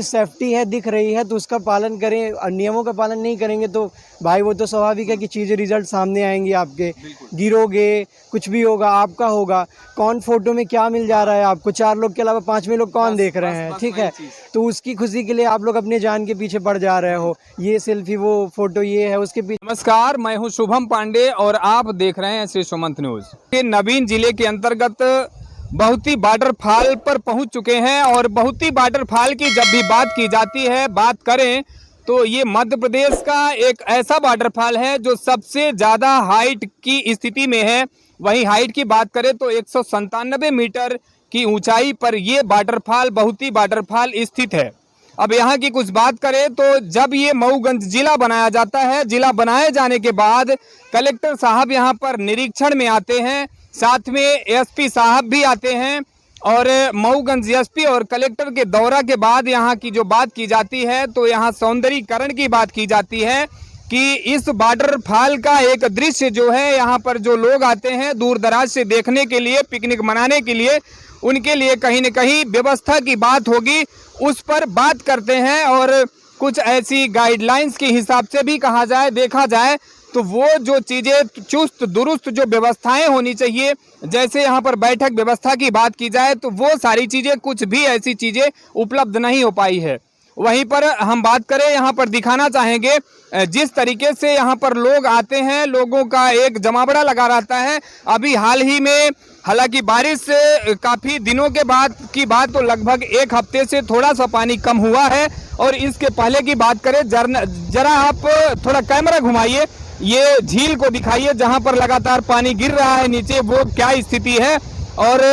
Safety है दिख रही है तो उसका पालन करें, और नियमों का पालन नहीं करेंगे तो भाई वो तो स्वाभाविक है कि चीज़ें रिजल्ट सामने आएंगी आपके, गिरोगे, कुछ भी होगा आपका होगा। कौन फोटो में क्या मिल जा रहा है आपको, 4 लोग के अलावा 5वें लोग कौन देख रहे हैं, ठीक है। तो उसकी खुशी के लिए आप लोग अपने जान के पीछे पड़ जा रहे हो, ये सेल्फी वो फोटो ये है उसके पीछे। नमस्कार, मैं हूं शुभम पांडे और आप देख रहे हैं श्री सुमंत न्यूज। ये नवीन जिले के अंतर्गत बहुती वाटरफॉल पर पहुंच चुके हैं और बहुती वाटरफॉल की जब भी बात की जाती है, बात करें तो ये मध्य प्रदेश का एक ऐसा वाटरफॉल है जो सबसे ज़्यादा हाइट की स्थिति में है। वहीं हाइट की बात करें तो 197 मीटर की ऊंचाई पर ये वाटरफॉल बहुती वाटरफॉल स्थित है। अब यहाँ की कुछ बात करें तो जब ये मऊगंज जिला बनाया जाता है, जिला बनाए जाने के बाद कलेक्टर साहब यहाँ पर निरीक्षण में आते हैं, साथ में एसपी साहब भी आते हैं और मऊगंज एसपी और कलेक्टर के दौरा के बाद यहाँ की जो बात की जाती है तो यहाँ सौंदर्यीकरण की बात की जाती है कि इस वाटरफॉल का एक दृश्य जो है यहाँ पर जो लोग आते हैं दूर दराज से देखने के लिए, पिकनिक मनाने के लिए, उनके लिए कहीं न कहीं व्यवस्था की बात होगी, उस पर बात करते हैं। और कुछ ऐसी गाइडलाइंस के हिसाब से भी कहा जाए, देखा जाए तो वो जो चीज़ें चुस्त दुरुस्त जो व्यवस्थाएं होनी चाहिए, जैसे यहाँ पर बैठक व्यवस्था की बात की जाए तो वो सारी चीज़ें, कुछ भी ऐसी चीज़ें उपलब्ध नहीं हो पाई है। वहीं पर हम बात करें, यहाँ पर दिखाना चाहेंगे जिस तरीके से यहाँ पर लोग आते हैं, लोगों का एक जमावड़ा लगा रहता है। अभी हाल ही में हालांकि बारिश से काफ़ी दिनों के बाद की बात तो लगभग 1 हफ्ते से थोड़ा सा पानी कम हुआ है। और इसके पहले की बात करें, जरा आप थोड़ा कैमरा घुमाइए, ये झील को दिखाइए जहां पर लगातार पानी गिर रहा है नीचे, वो क्या स्थिति है। और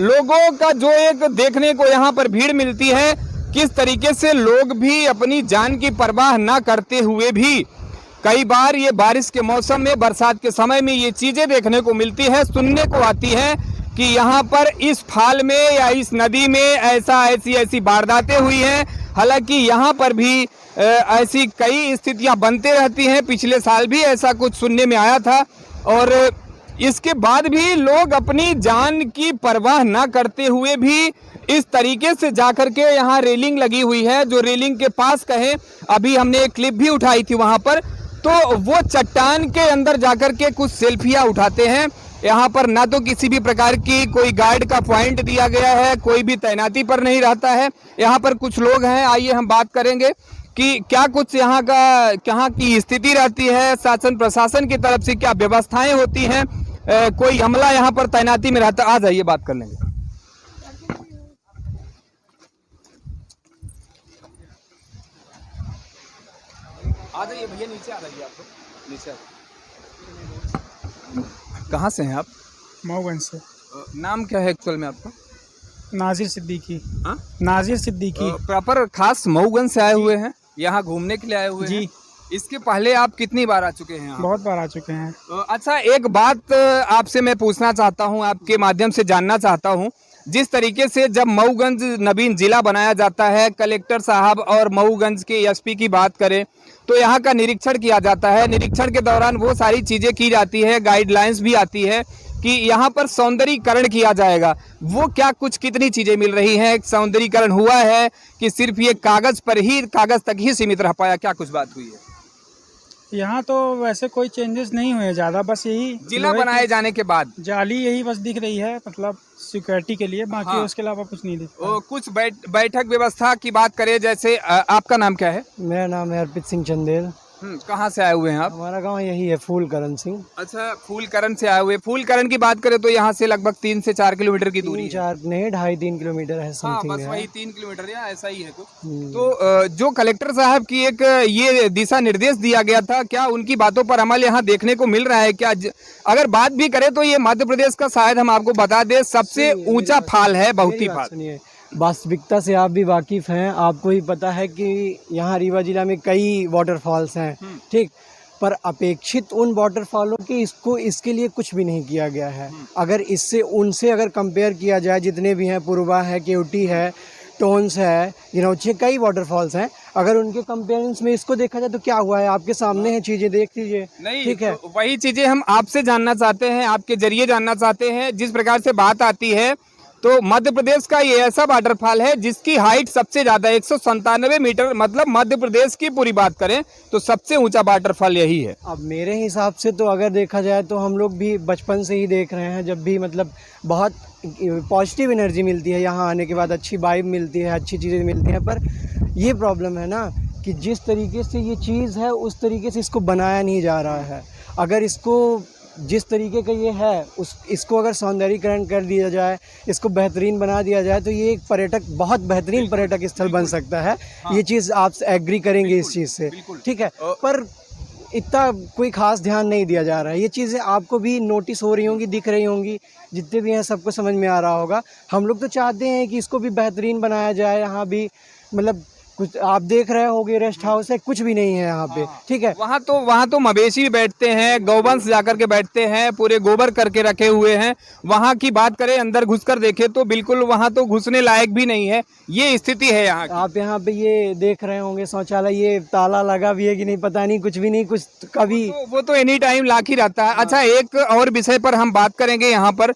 लोगों का जो एक देखने को यहाँ पर भीड़ मिलती है, किस तरीके से लोग भी अपनी जान की परवाह ना करते हुए भी, कई बार ये बारिश के मौसम में, बरसात के समय में ये चीज़ें देखने को मिलती है, सुनने को आती है कि यहाँ पर इस फाल में या इस नदी में ऐसी वारदातें हुई हैं। हालांकि यहाँ पर भी ऐसी कई स्थितियाँ बनते रहती हैं, पिछले साल भी ऐसा कुछ सुनने में आया था। और इसके बाद भी लोग अपनी जान की परवाह ना करते हुए भी इस तरीके से जाकर के यहाँ रेलिंग लगी हुई है, जो रेलिंग के पास कहें, अभी हमने एक क्लिप भी उठाई थी वहाँ पर, तो वो चट्टान के अंदर जाकर के कुछ सेल्फियाँ उठाते हैं। यहाँ पर ना तो किसी भी प्रकार की कोई गार्ड का पॉइंट दिया गया है, कोई भी तैनाती पर नहीं रहता है। यहाँ पर कुछ लोग हैं, आइए हम बात करेंगे कि क्या कुछ यहाँ की स्थिति रहती है, शासन प्रशासन की तरफ से क्या व्यवस्थाएं होती हैं, कोई अमला यहाँ पर तैनाती में रहता। आ जाइए बात कर लेंगे। आ जाइए भैया, नीचे आ जाइए, आप नीचे आ। कहाँ से हैं आप? मऊगंज से। नाम क्या है एक्चुअल में आपका? नाजिर सिद्दीकी। हाँ? नाजिर सिद्दीकी। प्रॉपर खास मऊगंज से आए हुए हैं, यहाँ घूमने के लिए आए हुए हैं? जी। इसके पहले आप कितनी बार आ चुके हैं यहाँ? बहुत बार आ चुके हैं। अच्छा, एक बात आपसे मैं पूछना चाहता हूँ, आपके माध्यम से जानना चाहता हूँ, जिस तरीके से जब मऊगंज नवीन जिला बनाया जाता है, कलेक्टर साहब और मऊगंज के एसपी की बात करें तो यहाँ का निरीक्षण किया जाता है। निरीक्षण के दौरान वो सारी चीज़ें की जाती है, गाइडलाइंस भी आती है कि यहाँ पर सौंदर्यीकरण किया जाएगा। वो क्या कुछ कितनी चीज़ें मिल रही हैं? सौंदर्यीकरण हुआ है कि सिर्फ ये कागज़ तक ही सीमित रह पाया? क्या कुछ बात हुई है? यहाँ तो वैसे कोई चेंजेस नहीं हुए ज़्यादा, बस यही जिला बनाए जाने के बाद जाली यही बस दिख रही है, मतलब सिक्योरिटी के लिए, बाकी उसके अलावा कुछ नहीं दिखता। कुछ बैठक व्यवस्था की बात करें, जैसे आपका नाम क्या है? मेरा नाम है अर्पित सिंह चंदेल। कहाँ से आए हुए हैं आप? हमारा गांव यही है, फूलकरण सिंह। अच्छा, फूलकरण से आए हुए। फूलकरण की बात करें तो यहाँ से लगभग 3 से 4 किलोमीटर की दूरी है। 2.5-3 किलोमीटर है, समथिंग बस है। वही 3 किलोमीटर या ऐसा ही है कुछ। तो जो कलेक्टर साहब की एक ये दिशा निर्देश दिया गया था, क्या उनकी बातों पर अमल यहाँ देखने को मिल रहा है क्या? अगर बात भी करें तो ये मध्य प्रदेश का, शायद हम आपको बता दें, सबसे ऊंचा फाल है, बहुती फाल। वास्तविकता से आप भी वाकिफ हैं, आपको ही पता है कि यहाँ रीवा जिला में कई वाटरफॉल्स हैं, ठीक, पर अपेक्षित उन वाटरफॉलों के इसके लिए कुछ भी नहीं किया गया है। अगर उनसे अगर कंपेयर किया जाए, जितने भी हैं, पूर्वा है, केवटी है, टोन्स है, गिनौची, कई वाटरफॉल्स हैं, अगर उनके कंपेयर्स में इसको देखा जाए तो क्या हुआ है? आपके सामने है, चीज़ें देख लीजिए। ठीक है, तो वही चीज़ें हम आपसे जानना चाहते हैं, आपके जरिए जानना चाहते हैं। जिस प्रकार से बात आती है तो मध्य प्रदेश का ये ऐसा वाटरफॉल है जिसकी हाइट सबसे ज्यादा 197 मीटर, मतलब मध्य प्रदेश की पूरी बात करें तो सबसे ऊंचा वाटरफॉल यही है। अब मेरे हिसाब से तो अगर देखा जाए तो हम लोग भी बचपन से ही देख रहे हैं, जब भी मतलब बहुत पॉजिटिव एनर्जी मिलती है यहाँ आने के बाद, अच्छी वाइब मिलती है, अच्छी चीज़ें मिलती हैं। पर ये प्रॉब्लम है ना कि जिस तरीके से ये चीज़ है उस तरीके से इसको बनाया नहीं जा रहा है। अगर इसको जिस तरीके का ये है इसको अगर सौंदर्यीकरण कर दिया जाए, इसको बेहतरीन बना दिया जाए तो ये एक बहुत बेहतरीन पर्यटक स्थल बन सकता है। ये चीज़ आप एग्री करेंगे इस चीज़ से, ठीक है। पर इतना कोई खास ध्यान नहीं दिया जा रहा है। ये चीज़ें आपको भी नोटिस हो रही होंगी, दिख रही होंगी, जितने भी हैं सबको समझ में आ रहा होगा। हम लोग तो चाहते हैं कि इसको भी बेहतरीन बनाया जाए। यहाँ भी मतलब कुछ आप देख रहे होगे, रेस्ट हाउस है, कुछ भी नहीं है यहाँ पे, ठीक है। वहाँ तो मवेशी भी बैठते हैं, गौवंश जाकर के बैठते हैं, पूरे गोबर करके रखे हुए हैं। वहाँ की बात करें, अंदर घुसकर देखें तो बिल्कुल वहाँ तो घुसने लायक भी नहीं है, ये स्थिति है यहाँ की। आप यहाँ पे ये देख रहे होंगे शौचालय, ये ताला लगा भी है कि नहीं पता नहीं, कुछ भी नहीं, कुछ कभी वो तो एनी टाइम लाख ही रहता है। अच्छा, एक और विषय पर हम बात करेंगे यहाँ पर।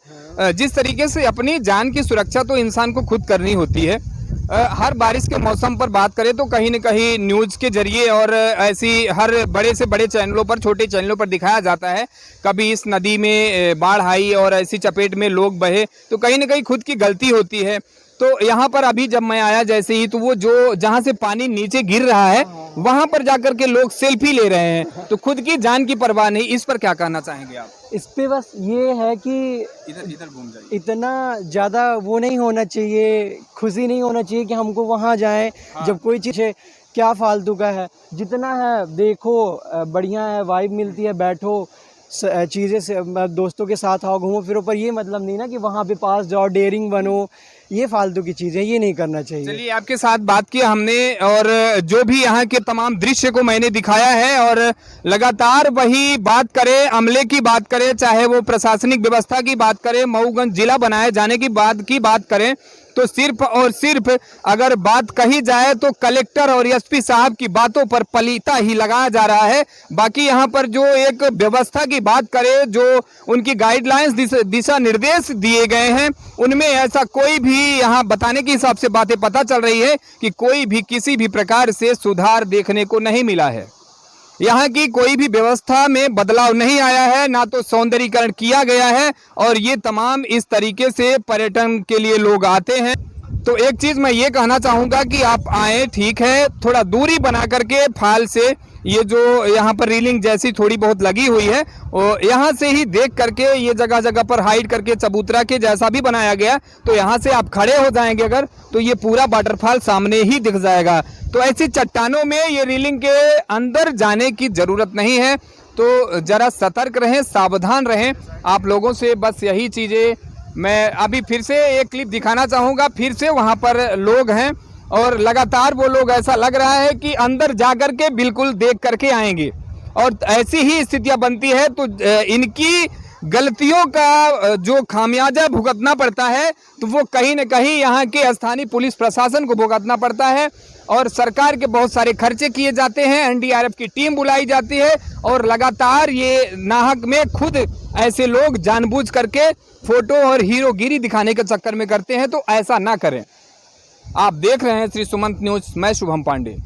जिस तरीके से अपनी जान की सुरक्षा तो इंसान को खुद करनी होती है। हर बारिश के मौसम पर बात करें तो कहीं न कहीं न्यूज़ के जरिए और ऐसी हर बड़े से बड़े चैनलों पर, छोटे चैनलों पर दिखाया जाता है, कभी इस नदी में बाढ़ आई और ऐसी चपेट में लोग बहे, तो कहीं न कहीं खुद की गलती होती है। तो यहाँ पर अभी जब मैं आया जैसे ही, तो वो जो जहाँ से पानी नीचे गिर रहा है वहाँ पर जाकर के लोग सेल्फी ले रहे हैं, तो खुद की जान की परवाह नहीं। इस पर क्या कहना चाहेंगे आप? इस पे बस ये है कि इधर घूम जाइए। इतना ज़्यादा वो नहीं होना चाहिए, खुशी नहीं होना चाहिए कि हमको वहाँ जाएं। जब कोई चीज़ है क्या फालतू का है, जितना है देखो, बढ़िया है, वाइब मिलती है, बैठो, चीज़ें से दोस्तों के साथ आओ, घूमो फिरो। पर ये मतलब नहीं ना कि वहाँ पे पास जाओ, डेयरिंग बनो, ये फालतू की चीज़ें, ये नहीं करना चाहिए। चलिए, आपके साथ बात किया हमने और जो भी यहाँ के तमाम दृश्य को मैंने दिखाया है, और लगातार वही बात करें, अमले की बात करें, चाहे वो प्रशासनिक व्यवस्था की बात करें, मऊगंज जिला बनाए जाने की बात करें, तो सिर्फ और सिर्फ अगर बात कही जाए तो कलेक्टर और एसपी साहब की बातों पर पलीता ही लगाया जा रहा है। बाकी यहाँ पर जो एक व्यवस्था की बात करें, जो उनकी गाइडलाइंस, दिशा निर्देश दिए गए हैं, उनमें ऐसा कोई भी यहाँ बताने के हिसाब से बातें पता चल रही है कि कोई भी किसी भी प्रकार से सुधार देखने को नहीं मिला है। यहाँ की कोई भी व्यवस्था में बदलाव नहीं आया है, ना तो सौंदर्यीकरण किया गया है, और ये तमाम इस तरीके से पर्यटन के लिए लोग आते हैं। तो एक चीज़ मैं ये कहना चाहूँगा कि आप आए, ठीक है, थोड़ा दूरी बना करके फाल से, ये जो यहाँ पर रीलिंग जैसी थोड़ी बहुत लगी हुई है, और यहाँ से ही देख करके, ये जगह जगह पर हाइड करके चबूतरा के जैसा भी बनाया गया, तो यहाँ से आप खड़े हो जाएंगे अगर, तो ये पूरा वाटरफॉल सामने ही दिख जाएगा। तो ऐसी चट्टानों में ये रीलिंग के अंदर जाने की ज़रूरत नहीं है, तो ज़रा सतर्क रहें, सावधान रहें। आप लोगों से बस यही चीज़ें मैं अभी फिर से एक क्लिप दिखाना चाहूँगा। फिर से वहाँ पर लोग हैं और लगातार वो लोग, ऐसा लग रहा है कि अंदर जा कर के बिल्कुल देख करके आएंगे, और ऐसी ही स्थितियाँ बनती है तो इनकी गलतियों का जो खामियाजा भुगतना पड़ता है, तो वो कहीं न कहीं यहाँ के स्थानीय पुलिस प्रशासन को भुगतना पड़ता है, और सरकार के बहुत सारे खर्चे किए जाते हैं, एनडीआरएफ की टीम बुलाई जाती है, और लगातार ये नाहक में खुद ऐसे लोग जानबूझ करके फोटो और हीरोगिरी दिखाने के चक्कर में करते हैं। तो ऐसा ना करें। आप देख रहे हैं श्री सुमंत न्यूज़, मैं शुभम पांडे।